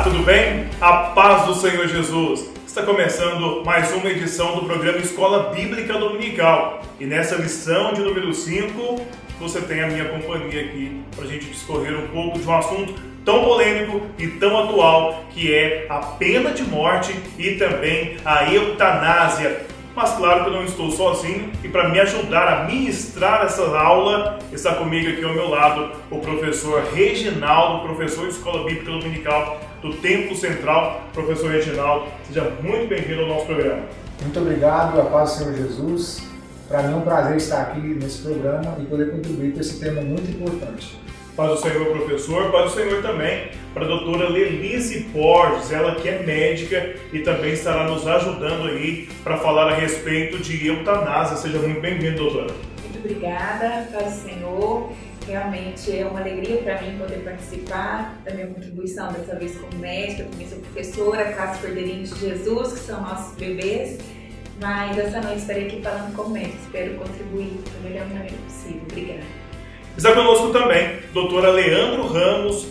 tudo bem? A paz do Senhor Jesus! Está começando mais uma edição do programa Escola Bíblica Dominical. E nessa lição de número 5, você tem a minha companhia aqui para a gente discorrer um pouco de um assunto tão polêmico e tão atual, que é a pena de morte e também a eutanásia. Mas claro que eu não estou sozinho, e para me ajudar a ministrar essa aula, está comigo aqui ao meu lado o professor Reginaldo, professor de Escola Bíblica Dominical do Templo Central. Professor Reginaldo, seja muito bem-vindo ao nosso programa. Muito obrigado, a paz do Senhor Jesus. Para mim é um prazer estar aqui nesse programa e poder contribuir com esse tema muito importante. Paz do Senhor, professor. Paz do Senhor também para a doutora Lelice Borges, ela que é médica e também estará nos ajudando aí para falar a respeito de eutanásia. Seja muito bem-vindo, doutora. Muito obrigada, paz do Senhor. Realmente é uma alegria para mim poder participar da minha contribuição, dessa vez como médica, também sou professora, classe Cordeirinhos de Jesus, que são nossos bebês. Mas essa noite estarei aqui falando como médica, espero contribuir da melhor maneira possível. Obrigada. Está conosco também doutora Leandro Ramos,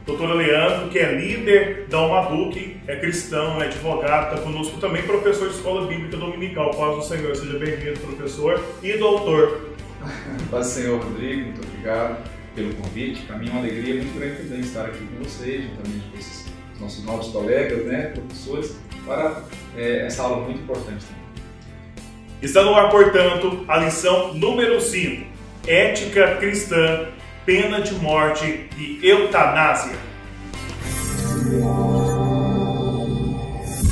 doutora Leandro, que é líder da Umaduc, é cristão, é advogado, está conosco também professor de Escola Bíblica Dominical. Paz do Senhor, seja bem-vindo, professor e doutor. Paz do Senhor, Rodrigo, muito obrigado pelo convite. Para mim é uma alegria muito grande também estar aqui com vocês, juntamente com esses nossos novos colegas, professores, para essa aula muito importante também. Está no ar, portanto, a lição número 5. Ética cristã, pena de morte e eutanásia.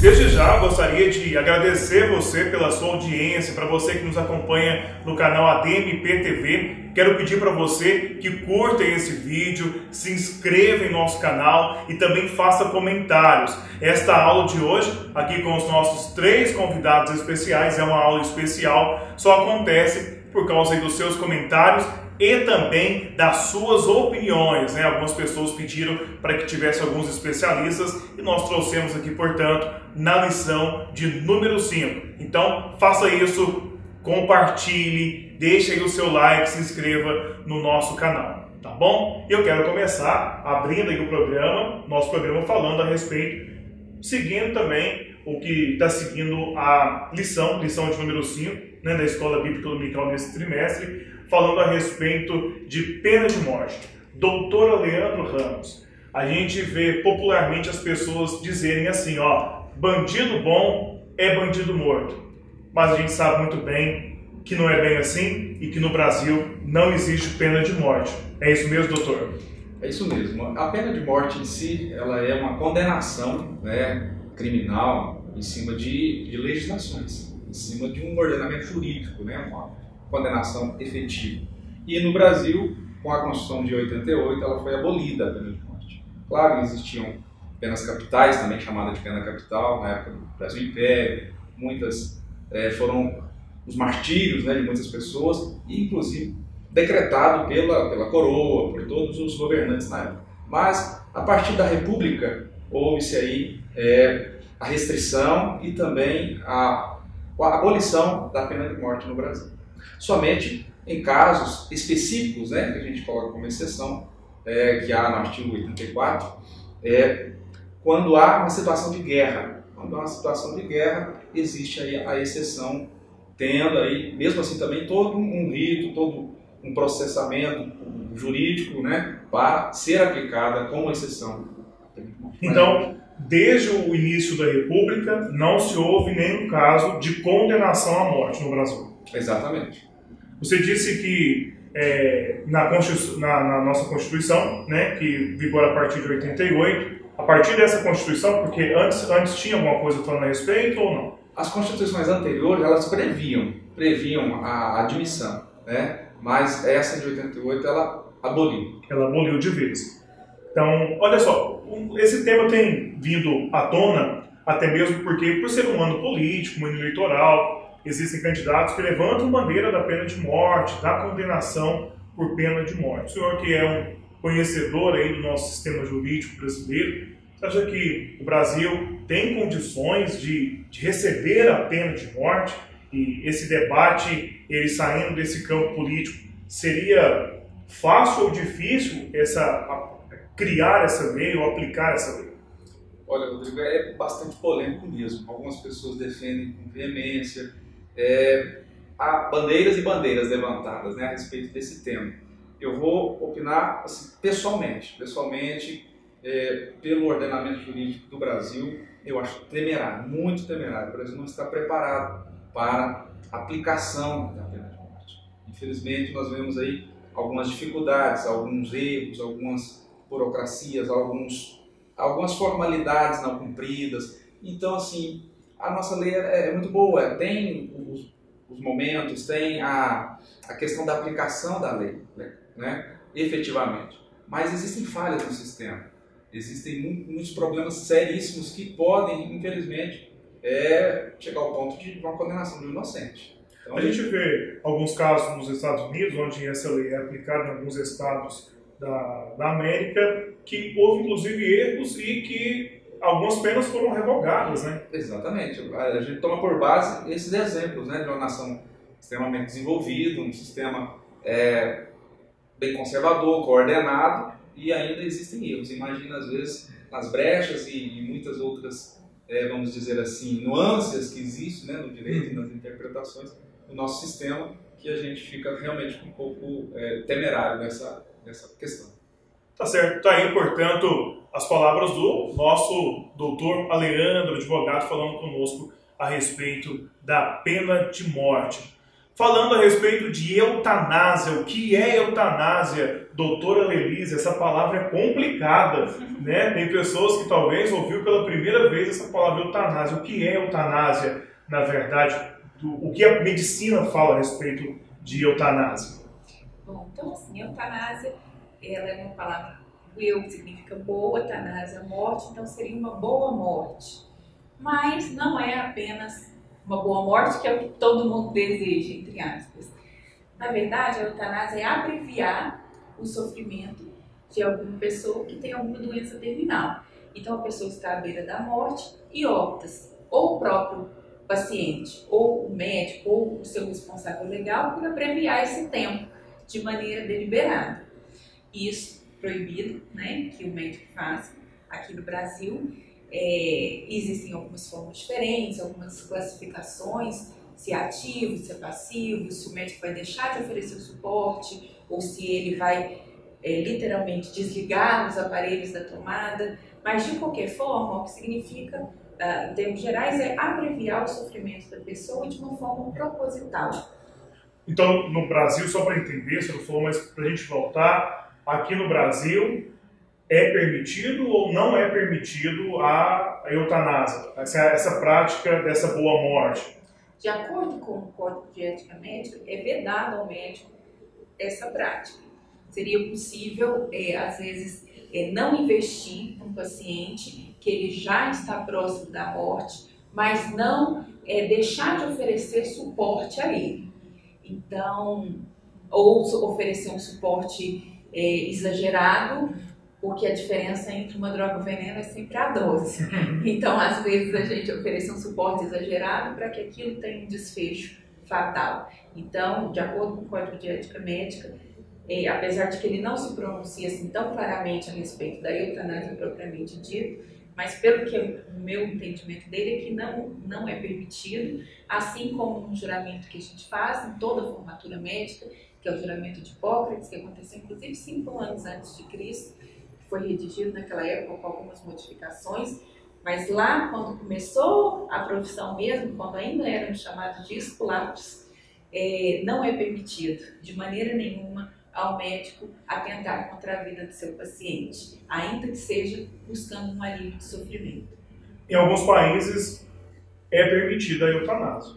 Desde já gostaria de agradecer você pela sua audiência, para você que nos acompanha no canal ADMP TV. Quero pedir para você que curta esse vídeo, se inscreva em nosso canal e também faça comentários. Esta aula de hoje, aqui com os nossos 3 convidados especiais, é uma aula especial, só acontece por causa dos seus comentários e também das suas opiniões, Algumas pessoas pediram para que tivesse alguns especialistas e nós trouxemos aqui, portanto, na lição de número 5. Então, faça isso, compartilhe, deixe aí o seu like, se inscreva no nosso canal, tá bom? Eu quero começar abrindo aí o programa, nosso programa falando a respeito, seguindo também o que está seguindo a lição de número 5, da Escola Bíblica Dominical nesse trimestre, falando a respeito de pena de morte. Doutora Leandro Ramos, a gente vê popularmente as pessoas dizerem assim, bandido bom é bandido morto. Mas a gente sabe muito bem que não é bem assim e que no Brasil não existe pena de morte. É isso mesmo, doutor? É isso mesmo. A pena de morte em si, ela é uma condenação criminal em cima de legislações, em cima de um ordenamento jurídico, uma condenação efetiva. E no Brasil, com a Constituição de 88, ela foi abolida a pena de morte. Claro, existiam penas capitais, também chamada de pena capital, na época do Brasil Império. Muitas foram os martírios de muitas pessoas, e inclusive decretado pela coroa, por todos os governantes na época. Mas, a partir da República, houve-se aí a restrição e também a abolição da pena de morte no Brasil. Somente em casos específicos, que a gente coloca como exceção, que há no artigo 84, quando há uma situação de guerra. Quando há uma situação de guerra, existe aí a exceção, tendo aí, mesmo assim também, todo um rito, todo um processamento jurídico, para ser aplicada como exceção. Então, desde o início da República, não se houve nenhum caso de condenação à morte no Brasil. Exatamente. Você disse que na nossa Constituição, que vigora a partir de 88, a partir dessa Constituição, porque antes tinha alguma coisa falando a respeito ou não? As constituições anteriores, elas previam a admissão, mas essa de 88, ela aboliu. Ela aboliu de vez. Então, olha só, esse tema tem vindo à tona, até mesmo porque, por ser um ano político, um ano eleitoral, existem candidatos que levantam bandeira da pena de morte, da condenação por pena de morte. O senhor, que é um conhecedor aí do nosso sistema jurídico brasileiro, você acha que o Brasil tem condições de receber a pena de morte? E esse debate, ele saindo desse campo político, seria fácil ou difícil criar essa lei ou aplicar essa lei? Olha, Rodrigo, é bastante polêmico mesmo. Algumas pessoas defendem com veemência. Há bandeiras e bandeiras levantadas, né, a respeito desse tema. Eu vou opinar assim, pessoalmente, pelo ordenamento jurídico do Brasil, eu acho temerário, muito temerário. O Brasil não está preparado para a aplicação da pena de morte. Infelizmente, nós vemos aí algumas dificuldades, alguns erros, algumas burocracias, algumas formalidades não cumpridas. Então, assim, a nossa lei é muito boa, tem os momentos, tem a questão da aplicação da lei, né, efetivamente. Mas existem falhas no sistema, existem muitos problemas seríssimos que podem, infelizmente, chegar ao ponto de uma condenação de um inocente. Então, a gente vê alguns casos nos Estados Unidos, onde essa lei é aplicada em alguns estados da América, que houve inclusive erros e que algumas penas foram revogadas, né? Exatamente. A gente toma por base esses exemplos, né, de uma nação extremamente desenvolvida, um sistema bem conservador, coordenado, e ainda existem erros. Imagina, às vezes, nas brechas e muitas outras, vamos dizer assim, nuances que existem, né, no direito e nas interpretações do nosso sistema, que a gente fica realmente um pouco temerário nessa questão. Tá certo. Tá aí, portanto, as palavras do nosso doutor Aleandro, advogado, falando conosco a respeito da pena de morte. Falando a respeito de eutanásia, o que é eutanásia? Doutora Lelise, essa palavra é complicada, né? Tem pessoas que talvez ouviram pela primeira vez essa palavra eutanásia. O que é eutanásia, na verdade? O que a medicina fala a respeito de eutanásia? Bom, então assim, eutanásia, ela é uma palavra eu que significa boa, eutanásia, morte, então seria uma boa morte. Mas não é apenas uma boa morte, que é o que todo mundo deseja, entre aspas. Na verdade, a eutanásia é abreviar o sofrimento de alguma pessoa que tem alguma doença terminal. Então a pessoa está à beira da morte e opta, ou o próprio paciente, ou o médico, ou o seu responsável legal, por abreviar esse tempo de maneira deliberada. Isso proibido, né, que o médico faça aqui no Brasil. Existem algumas formas diferentes, algumas classificações, se é ativo, se é passivo, se o médico vai deixar de oferecer o suporte ou se ele vai literalmente desligar os aparelhos da tomada, mas de qualquer forma o que significa, em termos gerais, é abreviar o sofrimento da pessoa de uma forma proposital. Então, no Brasil, só para entender, você não falou, mas para a gente voltar, aqui no Brasil é permitido ou não é permitido a eutanásia, essa prática dessa boa morte? De acordo com o Código de Ética Médica, é vedado ao médico essa prática. Seria possível, às vezes, não investir num paciente que ele já está próximo da morte, mas não deixar de oferecer suporte a ele. Então, ou oferecer um suporte exagerado, porque a diferença entre uma droga veneno é sempre a dose. Então, às vezes, a gente oferece um suporte exagerado para que aquilo tenha um desfecho fatal. Então, de acordo com o Código de Ética Médica, apesar de que ele não se pronuncia assim tão claramente a respeito da eutanásia propriamente dita, mas pelo que o meu entendimento dele é que não é permitido, assim como um juramento que a gente faz em toda a formatura médica, que é o juramento de Hipócrates, que aconteceu inclusive 5 anos antes de Cristo, que foi redigido naquela época com algumas modificações, mas lá quando começou a profissão mesmo, quando ainda eram chamados de esculápios, não é permitido de maneira nenhuma ao médico atentar contra a vida do seu paciente, ainda que seja buscando um alívio de sofrimento. Em alguns países é permitida a eutanásia,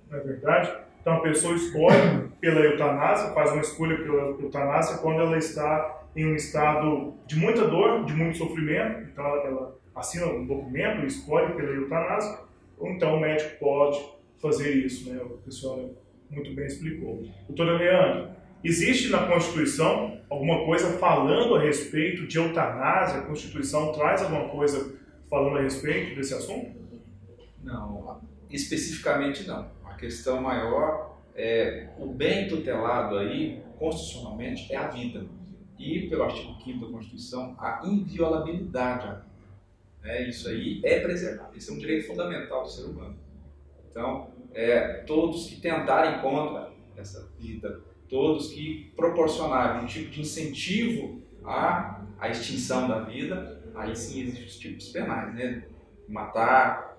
não é verdade? Então a pessoa escolhe pela eutanásia, faz uma escolha pela eutanásia quando ela está em um estado de muita dor, de muito sofrimento, então ela assina um documento e escolhe pela eutanásia, ou então o médico pode fazer isso, né? O pessoal muito bem explicou. Doutora Leandro, existe na Constituição alguma coisa falando a respeito de eutanásia? A Constituição traz alguma coisa falando a respeito desse assunto? Não, especificamente não. A questão maior é o bem tutelado aí, constitucionalmente, é a vida. E, pelo artigo 5º da Constituição, a inviolabilidade à vida. né? Isso aí é preservado, isso é um direito fundamental do ser humano. Então, todos que tentarem contra essa vida, todos que proporcionarem um tipo de incentivo à extinção da vida, aí sim existem os tipos penais, né? Matar,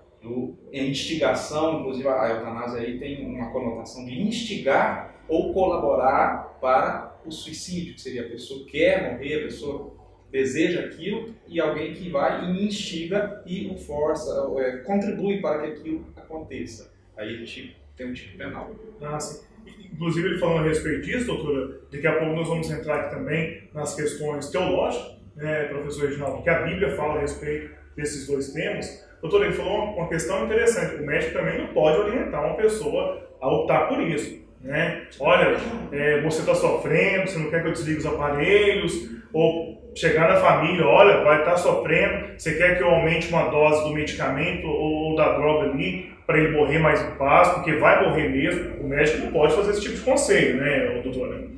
instigação, inclusive a eutanásia aí tem uma conotação de instigar ou colaborar para o suicídio, que seria a pessoa que quer morrer, a pessoa deseja aquilo e alguém que vai e instiga e o força, contribui para que aquilo aconteça. Aí a gente tem um tipo penal. Sim. Inclusive, ele falando a respeito disso, doutora, daqui a pouco nós vamos entrar aqui também nas questões teológicas, né, professor Reginaldo, que a Bíblia fala a respeito desses dois temas. Doutor, ele falou uma questão interessante. O médico também não pode orientar uma pessoa a optar por isso, né? Olha, você está sofrendo, você não quer que eu desligue os aparelhos, ou chegar na família, olha, vai estar sofrendo, você quer que eu aumente uma dose do medicamento ou da droga ali para ele morrer mais em paz, porque vai morrer mesmo. O médico não pode fazer esse tipo de conselho, né, doutora?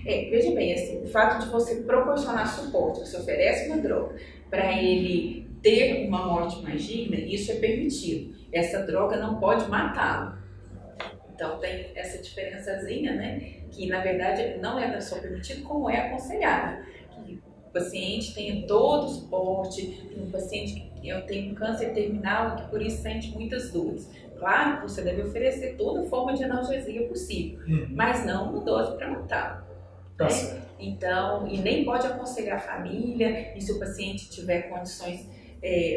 Veja bem, assim, o fato de você proporcionar suporte, você oferece uma droga para ele ter uma morte mais digna, isso é permitido. Essa droga não pode matá-lo. Então tem essa diferençazinha, né? Que na verdade não é só permitido, como é aconselhável. Que o paciente tenha todo o suporte, um paciente que tem um câncer terminal, que por isso sente muitas dores. Claro que você deve oferecer toda forma de analgesia possível, mas não uma dose para matá-lo. Né? Então, e nem pode aconselhar a família, e se o paciente tiver condições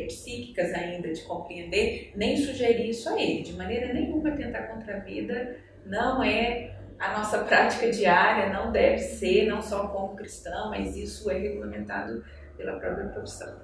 psíquicas ainda de compreender, nem sugerir isso a ele. De maneira nenhuma tentar contra a vida não é a nossa prática diária, não deve ser, não só como cristão, mas isso é regulamentado pela própria profissão.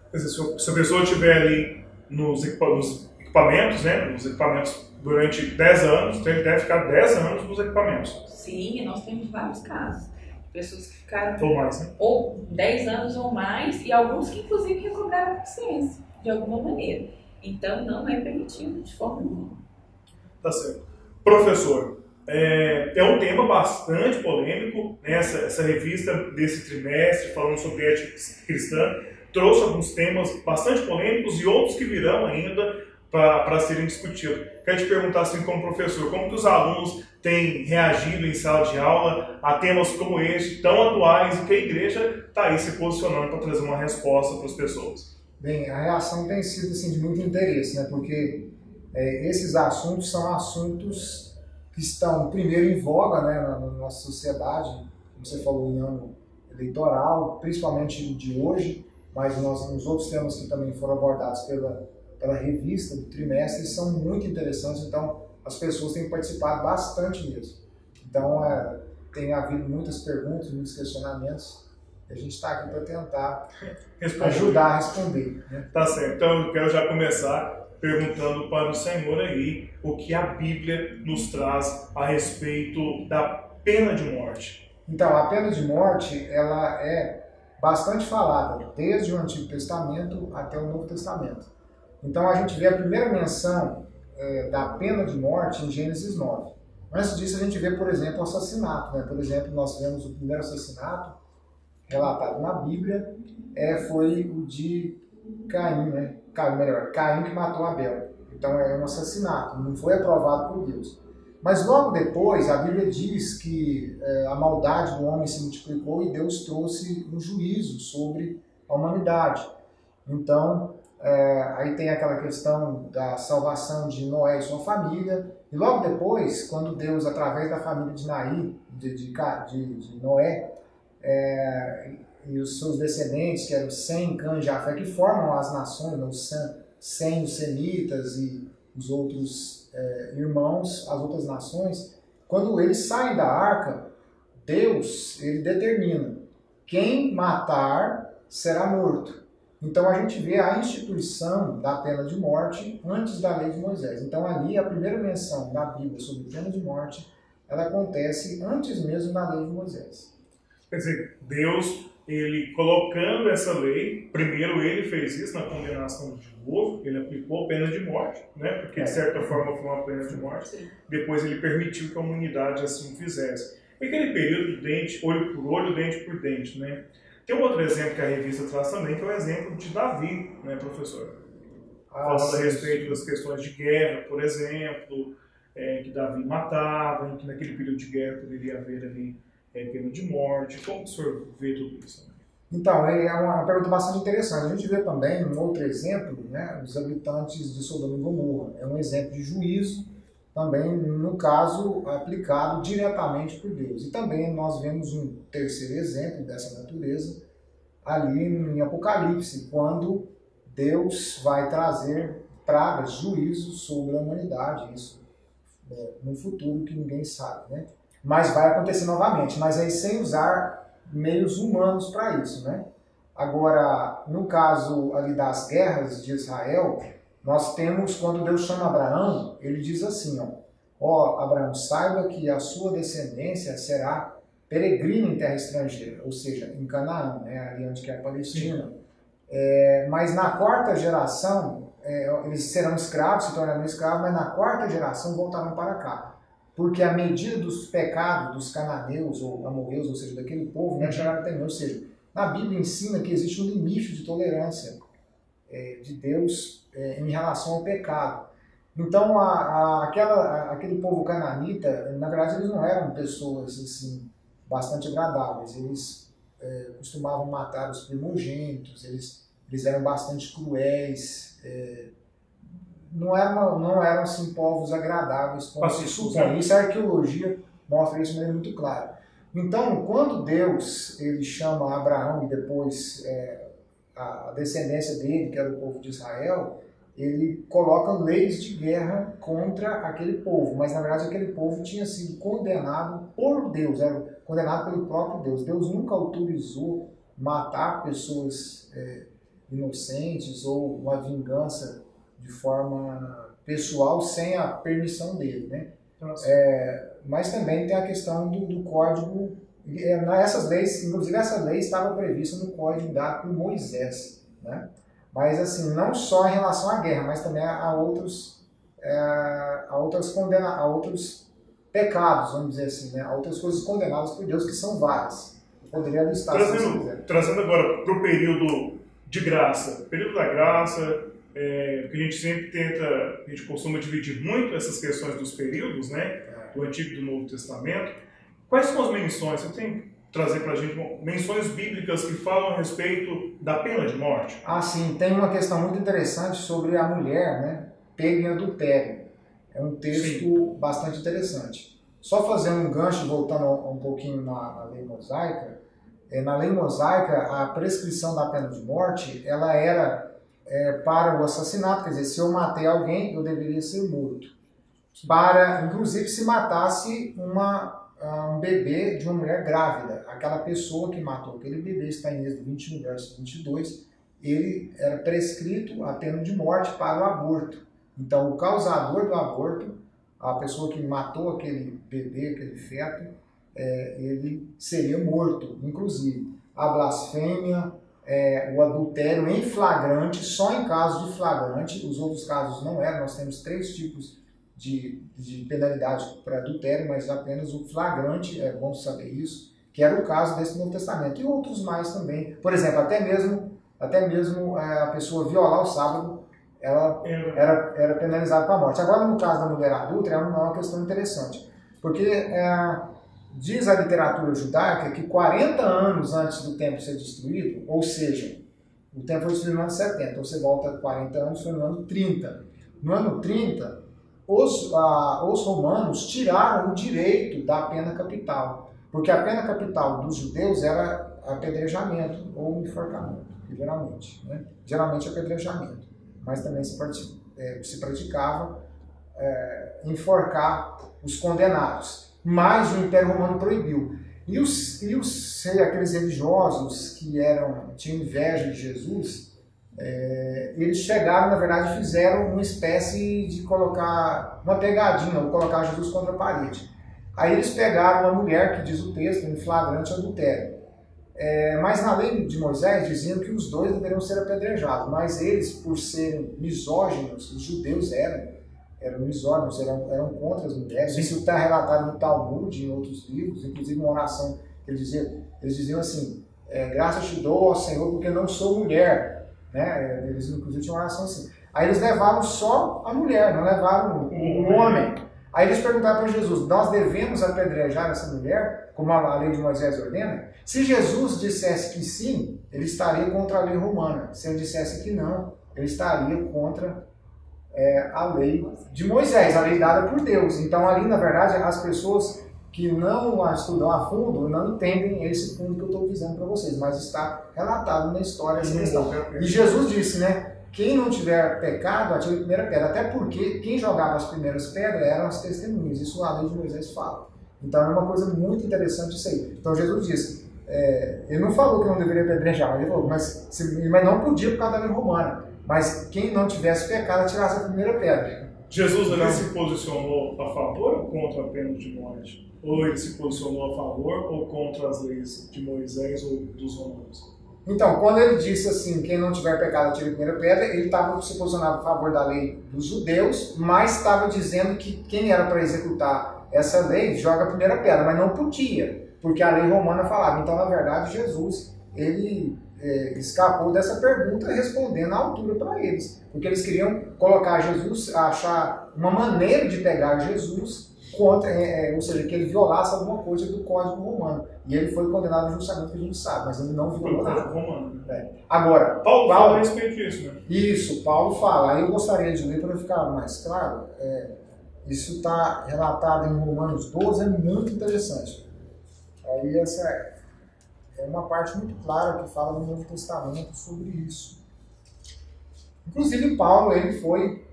Se a pessoa estiver ali nos equipamentos, né, nos equipamentos durante 10 anos, então ele deve ficar 10 anos nos equipamentos. Sim, nós temos vários casos. Pessoas que ficaram ou mais, né? Ou 10 anos ou mais, e alguns que inclusive recobraram a consciência, de alguma maneira. Então não é permitido de forma nenhuma. Tá certo. Professor, é um tema bastante polêmico, né? Essa revista desse trimestre, falando sobre ética cristã, trouxe alguns temas bastante polêmicos e outros que virão ainda para serem discutidos. Quero te perguntar, assim, como professor, como que os alunos têm reagido em sala de aula a temas como este, tão atuais, e que a igreja está aí se posicionando para trazer uma resposta para as pessoas? Bem, a reação tem sido assim, de muito interesse, né? Porque esses assuntos são assuntos que estão, primeiro, em voga, né, na nossa sociedade, como você falou, em ano eleitoral, principalmente de hoje, mas os outros temas que também foram abordados pela revista do trimestre são muito interessantes, então as pessoas têm participado bastante mesmo. Então tem havido muitas perguntas, muitos questionamentos, e a gente está aqui para tentar ajudar a responder. Né? Tá certo, então eu quero já começar perguntando para o senhor aí o que a Bíblia nos traz a respeito da pena de morte. Então, a pena de morte, ela é bastante falada, desde o Antigo Testamento até o Novo Testamento. Então a gente vê a primeira menção da pena de morte em Gênesis 9. Antes disso a gente vê, por exemplo, o assassinato. Né? Por exemplo, nós vemos o primeiro assassinato relatado na Bíblia, foi o de Caim, né? Caim que matou Abel. Então é um assassinato, não foi aprovado por Deus. Mas logo depois a Bíblia diz que a maldade do homem se multiplicou e Deus trouxe um juízo sobre a humanidade. Então, aí tem aquela questão da salvação de Noé e sua família, e logo depois, quando Deus, através da família de Naí, de Noé, e os seus descendentes, que eram Sem, Cã e Jafé, que formam as nações, os Sem, os Semitas e os outros irmãos, as outras nações, quando eles saem da arca, Deus, ele determina, quem matar será morto. Então a gente vê a instituição da pena de morte antes da lei de Moisés. Então ali a primeira menção da Bíblia sobre pena de morte, ela acontece antes mesmo da lei de Moisés. Quer dizer, Deus, ele colocando essa lei, primeiro ele fez isso na condenação de dilúvio, ele aplicou a pena de morte, né? Porque de certa forma foi uma pena de morte. Sim. Depois ele permitiu que a humanidade assim fizesse. E aquele período de dente, olho por olho, dente por dente, né? Tem um outro exemplo que a revista traz também, que é o exemplo de Davi, né, professor? falando a respeito das questões de guerra, por exemplo, que Davi matava, em que naquele período de guerra poderia haver ali pena de morte. Como o senhor vê tudo isso? Então, é uma pergunta bastante interessante. A gente vê também um outro exemplo, né, os habitantes de Sodoma e Gomorra. É um exemplo de juízo, também, no caso, aplicado diretamente por Deus. E também nós vemos um terceiro exemplo dessa natureza ali em Apocalipse, quando Deus vai trazer pragas, juízos sobre a humanidade. Isso no futuro que ninguém sabe, né? Mas vai acontecer novamente, mas aí sem usar meios humanos para isso, né? Agora, no caso ali das guerras de Israel, nós temos, quando Deus chama Abraão, ele diz assim, ó, Abraão, saiba que a sua descendência será peregrina em terra estrangeira, ou seja, em Canaã, né, ali onde que é a Palestina. Mas na quarta geração, eles serão escravos, se tornarão escravos, mas na quarta geração voltarão para cá. Porque a medida dos pecados dos cananeus ou amorreus, ou seja, daquele povo, não chegaram até mim. Ou seja, na Bíblia ensina que existe um limite de tolerância de Deus em relação ao pecado. Então, aquele povo cananita, na verdade, eles não eram pessoas assim, bastante agradáveis. Eles costumavam matar os primogênitos, eles eram bastante cruéis, não eram assim, povos agradáveis, como se supõe. Isso a arqueologia mostra isso de maneira muito clara. Então, quando Deus ele chama Abraão e depois a descendência dele, que era o povo de Israel, ele coloca leis de guerra contra aquele povo, mas na verdade aquele povo tinha sido condenado por Deus, era condenado pelo próprio Deus. Deus nunca autorizou matar pessoas inocentes ou uma vingança de forma pessoal sem a permissão dele, né? Mas também tem a questão do código, essas leis, inclusive essa lei estava prevista no código dado por Moisés, né? Mas assim, não só em relação à guerra, mas também a outros pecados, vamos dizer assim, né? A outras coisas condenadas por Deus, que são várias. Eu poderia listar. Trazendo agora para o período de graça, período da graça, que a gente sempre tenta, a gente costuma dividir muito essas questões dos períodos, né? Do Antigo e do Novo Testamento. Quais são as menções? Você tem que trazer para a gente menções bíblicas que falam a respeito da pena de morte? Ah, sim. Tem uma questão muito interessante sobre a mulher, né? Pega em adultério. É um texto bastante interessante. Só fazendo um gancho, voltando um pouquinho na lei mosaica. Na lei mosaica, a prescrição da pena de morte, ela era para o assassinato. Quer dizer, se eu matei alguém, eu deveria ser morto. Inclusive, se matasse um bebê de uma mulher grávida. Aquela pessoa que matou aquele bebê, está em Êxodo 21, verso 22, ele era prescrito a pena de morte para o aborto. Então, o causador do aborto, a pessoa que matou aquele bebê, aquele feto, ele seria morto. Inclusive, a blasfêmia, o adultério em flagrante, só em caso de flagrante, os outros casos não eram. Nós temos 3 tipos de penalidade para adultério, mas apenas o flagrante, é bom saber isso, que era o caso desse Novo Testamento. E outros mais também. Por exemplo, até mesmo a pessoa violar o sábado, ela era penalizada com a morte. Agora, no caso da mulher adulta, é uma questão interessante, porque diz a literatura judaica que 40 anos antes do templo ser destruído, ou seja, o templo foi destruído no ano 70, então você volta 40 anos, foi no ano 30. No ano 30, os romanos tiraram o direito da pena capital, porque a pena capital dos judeus era apedrejamento ou enforcamento, geralmente, né? Geralmente apedrejamento, mas também se praticava enforcar os condenados, mas o Império Romano proibiu. E aqueles religiosos que tinham inveja de Jesus, eles chegaram, na verdade, fizeram uma espécie de colocar uma pegadinha, ou colocar Jesus contra a parede. Aí eles pegaram uma mulher, que diz o texto, em flagrante adultério. Mas na lei de Moisés diziam que os dois deveriam ser apedrejados, mas eles, por serem misóginos, os judeus eram misóginos, eram contra as mulheres. Isso está relatado no Talmud, em outros livros, inclusive uma oração que eles diziam assim: graças te dou, ó Senhor, porque não sou mulher. Né? Eles inclusive tinham uma oração assim. Aí eles levaram só a mulher, não levaram o homem. Aí eles perguntaram para Jesus, nós devemos apedrejar essa mulher, como a lei de Moisés ordena? Se Jesus dissesse que sim, ele estaria contra a lei romana. Se ele dissesse que não, ele estaria contra a lei de Moisés, a lei dada por Deus. Então ali, na verdade, as pessoas que não a estudam a fundo não entendem esse fundo que eu estou dizendo para vocês, mas está relatado na história dessa questão. E Jesus disse, né? Quem não tiver pecado, atire a primeira pedra. Até porque quem jogava as primeiras pedras eram as testemunhas. Isso a lei de Moisés fala. Então é uma coisa muito interessante isso aí. Então Jesus disse, ele não falou que não deveria apedrejar, ele falou, mas não podia por causa da lei romana. Mas quem não tivesse pecado, atirasse a primeira pedra. Jesus ali se posicionou a favor ou contra a pena de morte? Ou ele se posicionou a favor ou contra as leis de Moisés ou dos romanos? Então, quando ele disse assim, quem não tiver pecado atire a primeira pedra, ele estava se posicionando a favor da lei dos judeus, mas estava dizendo que quem era para executar essa lei joga a primeira pedra, mas não podia, porque a lei romana falava. Então, na verdade, Jesus, ele escapou dessa pergunta respondendo à altura para eles, porque eles queriam colocar Jesus, achar uma maneira de pegar Jesus, ou seja, que ele violasse alguma coisa do Código Romano. E ele foi condenado justamente, que a gente sabe, mas ele não violou nada. Romano. Agora, Paulo fala a respeito disso, né? Isso, Paulo fala. Aí eu gostaria de ler para ficar mais claro. Isso está relatado em Romanos 12, é muito interessante. Aí essa é uma parte muito clara que fala no Novo Testamento sobre isso. Inclusive, Paulo, ele foi...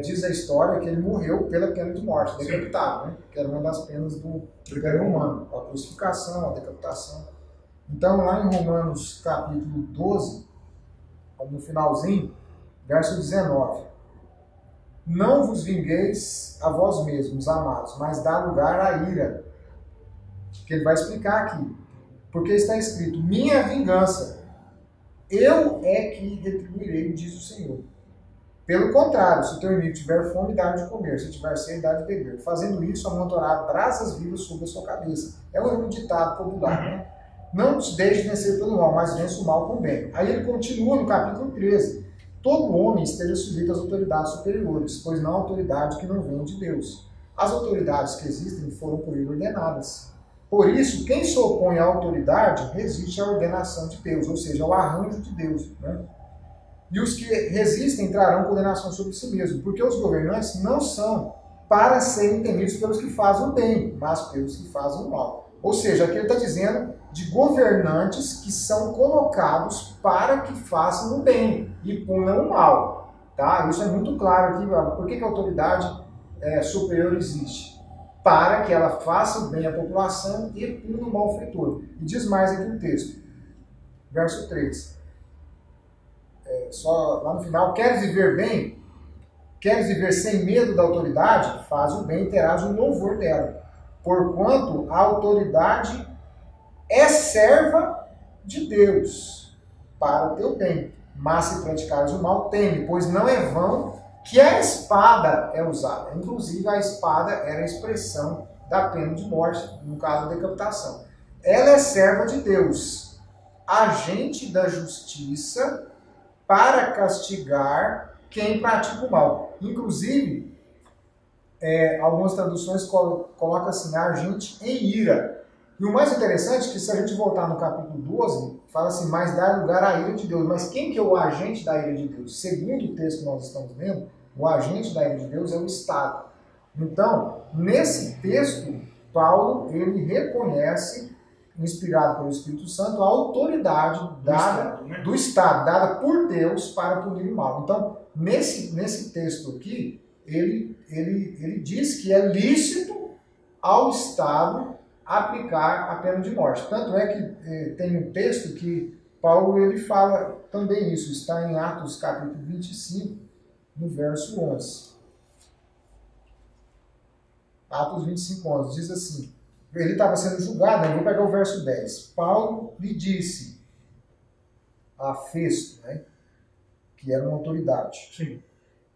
diz a história que ele morreu pela pena de morte, decapitado, né? Que era uma das penas do Império Romano, a crucificação, a decapitação. Então, lá em Romanos capítulo 12, no finalzinho, verso 19: Não vos vingueis a vós mesmos, amados, mas dá lugar à ira. Que ele vai explicar aqui. Porque está escrito, minha vingança, eu é que retribuirei, diz o Senhor. Pelo contrário, se o teu inimigo tiver fome, dá-lhe de comer. Se tiver sede, dá-lhe de beber. Fazendo isso, amontoará brasas vivas sobre a sua cabeça. É um ditado popular, né? Não te deixe vencer pelo mal, mas vence o mal com o bem. Aí ele continua no capítulo 13. Todo homem esteja sujeito às autoridades superiores, pois não há autoridade que não venha de Deus. As autoridades que existem foram por ele ordenadas. Por isso, quem se opõe à autoridade resiste à ordenação de Deus, ou seja, ao arranjo de Deus, né? E os que resistem trarão condenação sobre si mesmos, porque os governantes não são para serem temidos pelos que fazem o bem, mas pelos que fazem o mal. Ou seja, aqui ele está dizendo de governantes que são colocados para que façam o bem e punam o mal. Tá? Isso é muito claro aqui. Por que a autoridade superior existe? Para que ela faça o bem à população e puna o malfeitor. E diz mais aqui o texto. Verso 3. Só lá no final, queres viver bem? Queres viver sem medo da autoridade? Faz o bem e terás o louvor dela. Porquanto a autoridade é serva de Deus para o teu bem. Mas se praticares o mal, teme, pois não é vão que a espada é usada. Inclusive, a espada era a expressão da pena de morte, no caso da decapitação. Ela é serva de Deus, agente da justiça, para castigar quem pratica o mal. Inclusive, algumas traduções colocam assim, agente em ira. E o mais interessante é que se a gente voltar no capítulo 12, fala assim, mas dá lugar à ira de Deus. Mas quem que é o agente da ira de Deus? Segundo o texto que nós estamos lendo, o agente da ira de Deus é o Estado. Então, nesse texto, Paulo, ele reconhece, inspirado pelo Espírito Santo, a autoridade do Estado, dada por Deus para punir o mal. Então, nesse texto aqui, ele diz que é lícito ao Estado aplicar a pena de morte. Tanto é que tem um texto que Paulo ele fala também isso, está em Atos capítulo 25, no verso 11. Atos 25, 11, diz assim, ele estava sendo julgado, eu vou pegar o verso 10. Paulo lhe disse a Festo, né, que era uma autoridade. Sim.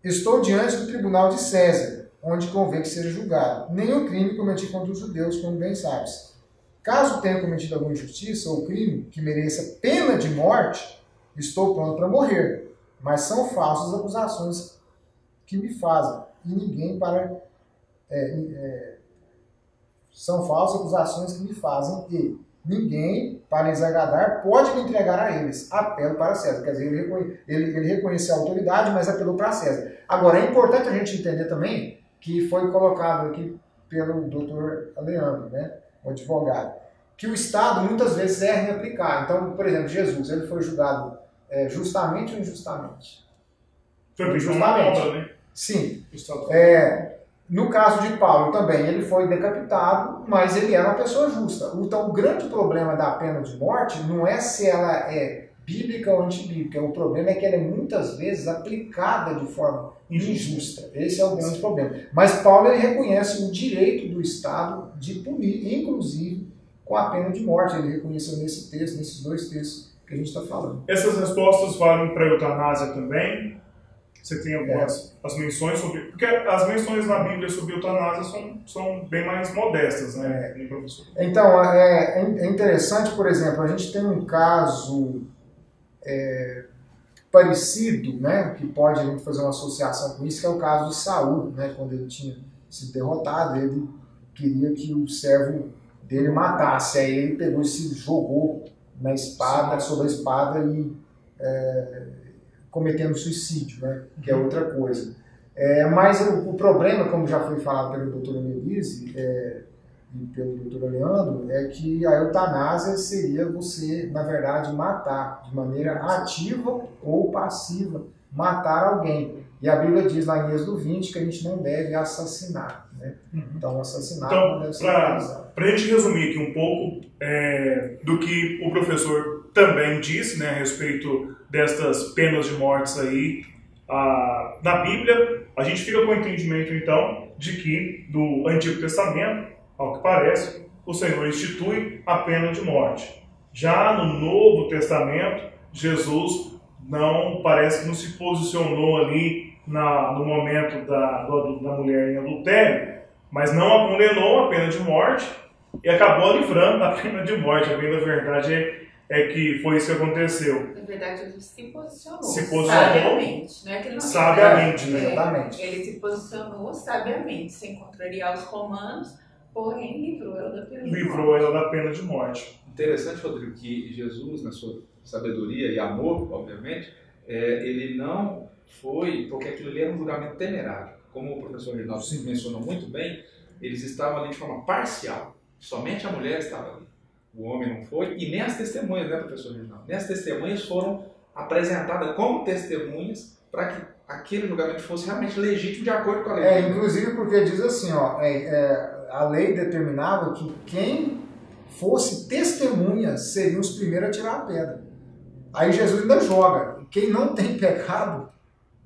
Estou diante do tribunal de César, onde convém que seja julgado. Nenhum crime cometi contra os judeus, como bem sabes. Caso tenha cometido alguma injustiça ou crime que mereça pena de morte, estou pronto para morrer. mas são falsas acusações que me fazem. E ninguém para... são falsas acusações que me fazem e ninguém, para lhes agradar, pode me entregar a eles. Apelo para César. Quer dizer, ele reconheceu a autoridade, mas apelou para César. Agora, é importante a gente entender também que foi colocado aqui pelo doutor Leandro, né, o advogado, que o Estado muitas vezes erra em aplicar. Então, por exemplo, Jesus, ele foi julgado justamente ou injustamente? Foi justamente. Né? Sim. No caso de Paulo também, ele foi decapitado, mas ele era uma pessoa justa. Então, o grande problema da pena de morte não é se ela é bíblica ou antibíblica. O problema é que ela é muitas vezes aplicada de forma injusta. Esse é o grande problema. Mas Paulo ele reconhece o direito do Estado de punir, inclusive com a pena de morte. Ele reconheceu nesse texto, nesses dois textos que a gente está falando. Essas respostas valem para a eutanásia também? Você tem algumas as menções sobre... Porque as menções na Bíblia sobre eutanásia são bem mais modestas, né, professor? Então, é interessante, por exemplo, a gente tem um caso parecido, né, que pode a gente fazer uma associação com isso, que é o caso de Saul, né, quando ele tinha sido derrotado, ele queria que o servo dele matasse, aí ele pegou e se jogou na espada, sobre a espada e cometendo suicídio, né, que é outra coisa. Mas o problema, como já foi falado pelo doutor Melise e pelo doutor Leandro, é que a eutanásia seria você, na verdade, matar de maneira ativa ou passiva, matar alguém. E a Bíblia diz lá em Êxodo 20 que a gente não deve assassinar. Né? Então, assassinar não deve ser realizado. Para a gente resumir aqui um pouco do que o professor também disse, né, a respeito destas penas de morte aí, na Bíblia, a gente fica com o entendimento, então, de que no Antigo Testamento, ao que parece, o Senhor institui a pena de morte. Já no Novo Testamento, Jesus parece que não se posicionou ali no momento da mulher em adultério, mas não a condenou à pena de morte e acabou livrando a pena de morte. A verdade é que foi isso que aconteceu. Na verdade, ele se posicionou. Sabiamente. Não é que ele não sabiamente, né? Exatamente. Ele se posicionou sabiamente, sem contrariar os comandos, porém livrou ela da pena de morte. Livrou ela da pena de morte. Interessante, Rodrigo, que Jesus, na sua sabedoria e amor, obviamente, ele não foi, porque aquilo ali era um julgamento temerário. Como o professor Reginaldo mencionou muito bem, eles estavam ali de forma parcial. Somente a mulher estava ali. O homem não foi, e nem as testemunhas, né, professor Reginaldo? Nem as testemunhas foram apresentadas como testemunhas para que aquele julgamento fosse realmente legítimo de acordo com a lei. Inclusive porque diz assim, a lei determinava que quem fosse testemunha seriam os primeiros a tirar a pedra. Aí Jesus ainda joga. Quem não tem pecado,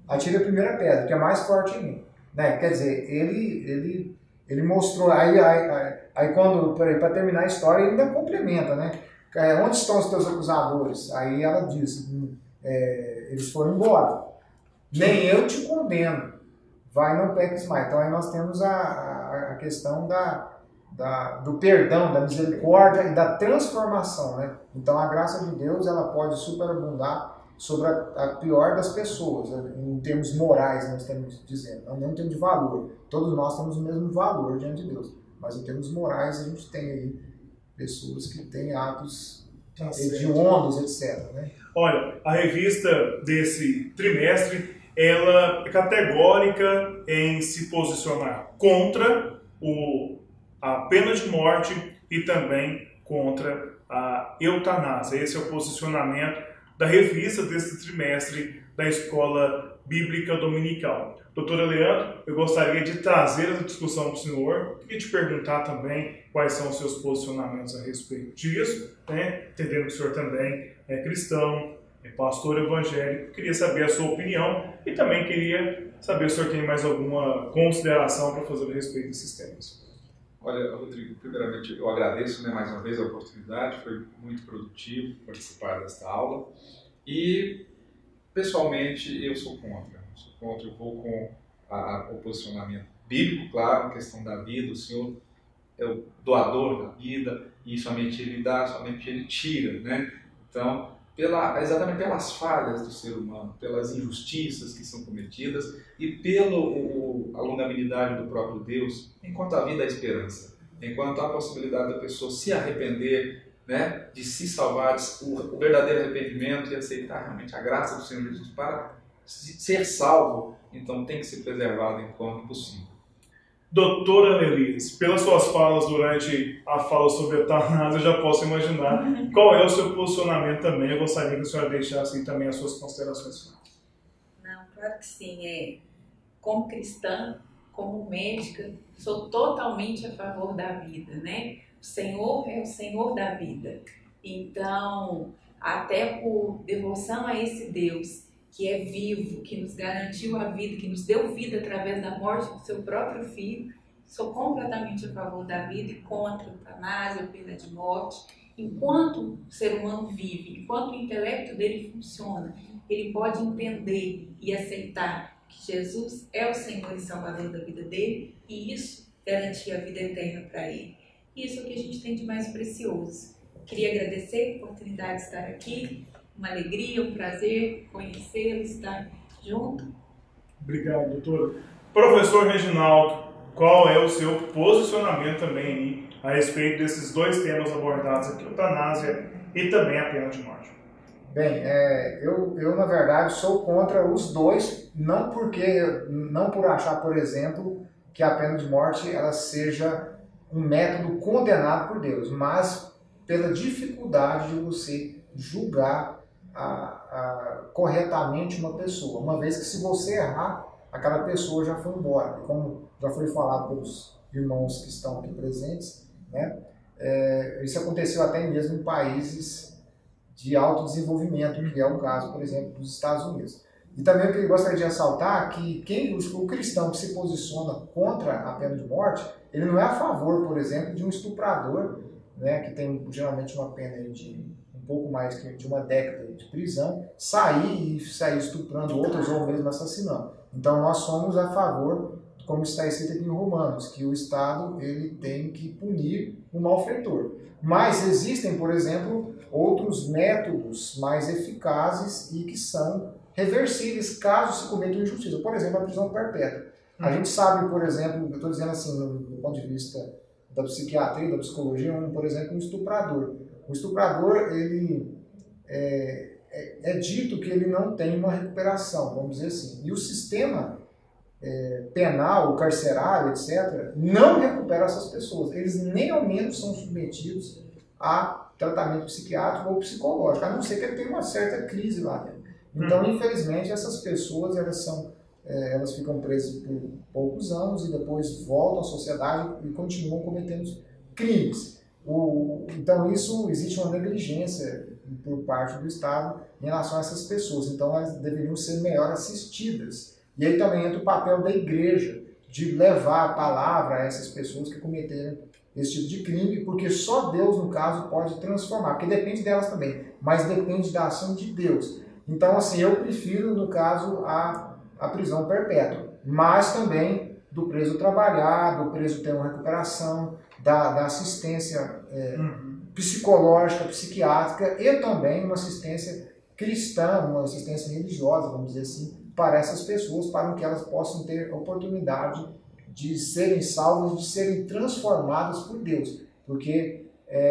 atira a primeira pedra, que é mais forte em mim. Né? Quer dizer, ele mostrou... Aí quando, para terminar a história, ele ainda complementa, né? Onde estão os teus acusadores? Aí ela diz, eles foram embora. Nem eu te condeno. Vai, não peques mais. Então aí nós temos a questão do perdão, da misericórdia e da transformação, né? Então a graça de Deus ela pode superabundar sobre a pior das pessoas, né? Em termos morais nós estamos dizendo, não em termos de valor. Todos nós temos o mesmo valor diante de Deus, mas em termos morais a gente tem aí pessoas que têm atos hediondos, etc. Né? Olha, a revista desse trimestre ela é categórica em se posicionar contra a pena de morte e também contra a eutanásia. Esse é o posicionamento da revista desse trimestre da Escola Bíblica Dominical. Doutora Leandro, eu gostaria de trazer essa discussão para o senhor e te perguntar também quais são os seus posicionamentos a respeito disso, né? Entendendo que o senhor também é cristão, é pastor evangélico. Queria saber a sua opinião e também queria saber se o senhor tem mais alguma consideração para fazer a respeito desses temas. Olha, Rodrigo, primeiramente eu agradeço mais uma vez a oportunidade, foi muito produtivo participar desta aula e, pessoalmente, eu sou contra. Eu vou com o posicionamento bíblico, claro, a questão da vida, o Senhor é o doador da vida e somente Ele dá, somente Ele tira, né? Então, exatamente pelas falhas do ser humano, pelas injustiças que são cometidas e pela longanimidade do próprio Deus, enquanto a vida há esperança, enquanto há a possibilidade da pessoa se arrepender, né, de se salvar, o verdadeiro arrependimento e aceitar realmente a graça do Senhor Jesus para ser salvo, então tem que ser preservado enquanto possível. Doutora Annelise, pelas suas falas durante a fala sobre eutanásia, eu já posso imaginar qual é o seu posicionamento também. Eu gostaria que a senhora deixasse também as suas considerações finais. Não, claro que sim. Como cristã, como médica, sou totalmente a favor da vida, né? O Senhor é o Senhor da vida. Então, até por devoção a esse Deus que é vivo, que nos garantiu a vida, que nos deu vida através da morte do seu próprio filho, sou completamente a favor da vida e contra a eutanásia, a pena de morte. Enquanto o ser humano vive, enquanto o intelecto dele funciona, ele pode entender e aceitar que Jesus é o Senhor e Salvador da vida dele, e isso garantir a vida eterna para ele. Isso é o que a gente tem de mais precioso. Queria agradecer a oportunidade de estar aqui, uma alegria, um prazer conhecê-lo, estar junto. Obrigado, doutora. Professor Reginaldo, qual é o seu posicionamento também aí a respeito desses dois temas abordados aqui, eutanásia e também a pena de morte? Bem, eu na verdade sou contra os dois, não por achar, por exemplo, que a pena de morte ela seja um método condenado por Deus, mas pela dificuldade de você julgar corretamente uma pessoa, uma vez que se você errar, aquela pessoa já foi embora. E como já foi falado pelos irmãos que estão aqui presentes, né, isso aconteceu até mesmo em países de alto desenvolvimento, que é o caso, por exemplo, dos Estados Unidos. E também eu gostaria de ressaltar que o cristão que se posiciona contra a pena de morte, ele não é a favor, por exemplo, de um estuprador, né, que tem geralmente uma pena de pouco mais de uma década de prisão, sair estuprando outros ou mesmo assassinando. Então nós somos a favor, como está escrito aqui em Romanos, que o Estado ele tem que punir o malfeitor. Mas existem, por exemplo, outros métodos mais eficazes e que são reversíveis caso se cometa injustiça. Por exemplo, a prisão perpétua. A gente sabe, por exemplo, eu estou dizendo assim, do ponto de vista da psiquiatria, da psicologia, por exemplo, um estuprador. O estuprador, ele é dito que ele não tem uma recuperação, vamos dizer assim. E o sistema penal, carcerário, etc., não recupera essas pessoas. Eles nem ao menos são submetidos a tratamento psiquiátrico ou psicológico, a não ser que ele tenha uma certa crise lá dentro. Então, infelizmente, essas pessoas elas ficam presas por poucos anos e depois voltam à sociedade e continuam cometendo crimes. Então, existe uma negligência por parte do Estado em relação a essas pessoas. Então, elas deveriam ser melhor assistidas. E aí também entra o papel da igreja, de levar a palavra a essas pessoas que cometeram esse tipo de crime, porque só Deus, no caso, pode transformar, porque depende delas também, mas depende da ação de Deus. Então, assim, eu prefiro, no caso, a prisão perpétua, mas também do preso trabalhar, do preso ter uma recuperação, da assistência psicológica, psiquiátrica e também uma assistência cristã, uma assistência religiosa, vamos dizer assim, para essas pessoas, para que elas possam ter a oportunidade de serem salvas, de serem transformadas por Deus. Porque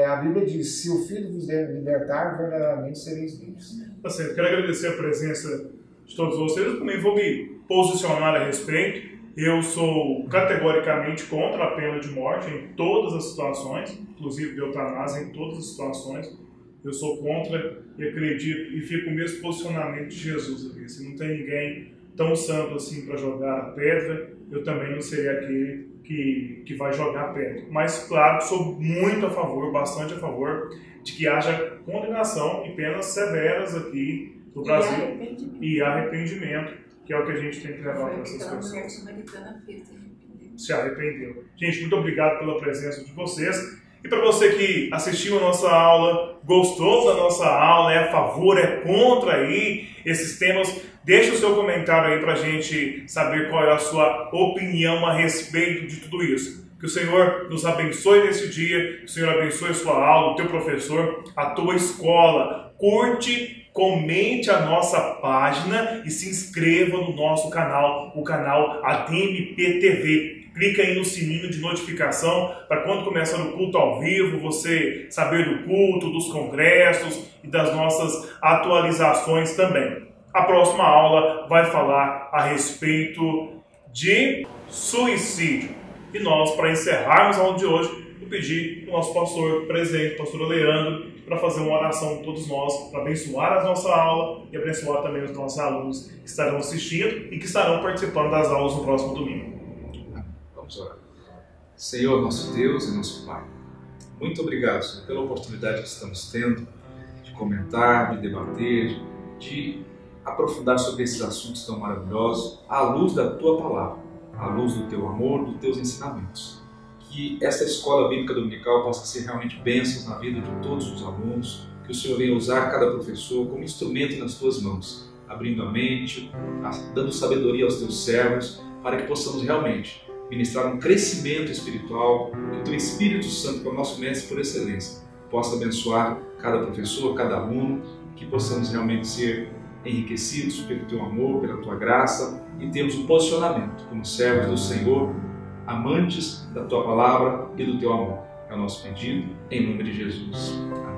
a Bíblia diz, se o Filho vos libertar, verdadeiramente sereis livres. Tá certo. Quero agradecer a presença de todos vocês. Eu também vou me posicionar a respeito. Eu sou categoricamente contra a pena de morte em todas as situações, inclusive de eutanásia em todas as situações. Eu sou contra e acredito e fico com o mesmo posicionamento de Jesus ali. Se não tem ninguém tão santo assim para jogar a pedra, eu também não seria aquele que vai jogar a pedra. Mas, claro, sou muito a favor, bastante a favor, de que haja condenação e penas severas aqui no Brasil e arrependimento, que é o que a gente tem que levar para essas pessoas. Se arrependeu. Gente, muito obrigado pela presença de vocês. E para você que assistiu a nossa aula, gostou da nossa aula, é a favor, é contra aí esses temas, deixa o seu comentário aí para a gente saber qual é a sua opinião a respeito de tudo isso. Que o Senhor nos abençoe nesse dia, que o Senhor abençoe a sua aula, o teu professor, a tua escola. Curte, comente a nossa página e se inscreva no nosso canal, o canal ADMP TV. Clica aí no sininho de notificação para quando começar o culto ao vivo, você saber do culto, dos congressos e das nossas atualizações também. A próxima aula vai falar a respeito de suicídio. E nós, para encerrarmos a aula de hoje, vou pedir ao nosso pastor presente, pastor Leandro, para fazer uma oração com todos nós, para abençoar a nossa aula e abençoar também os nossos alunos que estarão assistindo e que estarão participando das aulas no próximo domingo. Vamos orar. Senhor, nosso Deus e nosso Pai, muito obrigado, Senhor, pela oportunidade que estamos tendo de comentar, de debater, de aprofundar sobre esses assuntos tão maravilhosos à luz da Tua Palavra, à luz do Teu amor, dos Teus ensinamentos. Que esta escola bíblica dominical possa ser realmente bênção na vida de todos os alunos, que o Senhor venha usar cada professor como instrumento nas Tuas mãos, abrindo a mente, dando sabedoria aos Teus servos, para que possamos realmente ministrar um crescimento espiritual, que o Teu Espírito Santo, que é o nosso mestre por excelência, possa abençoar cada professor, cada aluno, que possamos realmente ser enriquecidos pelo Teu amor, pela Tua graça e termos um posicionamento como servos do Senhor, amantes da Tua Palavra e do Teu amor. É o nosso pedido, em nome de Jesus. Amém.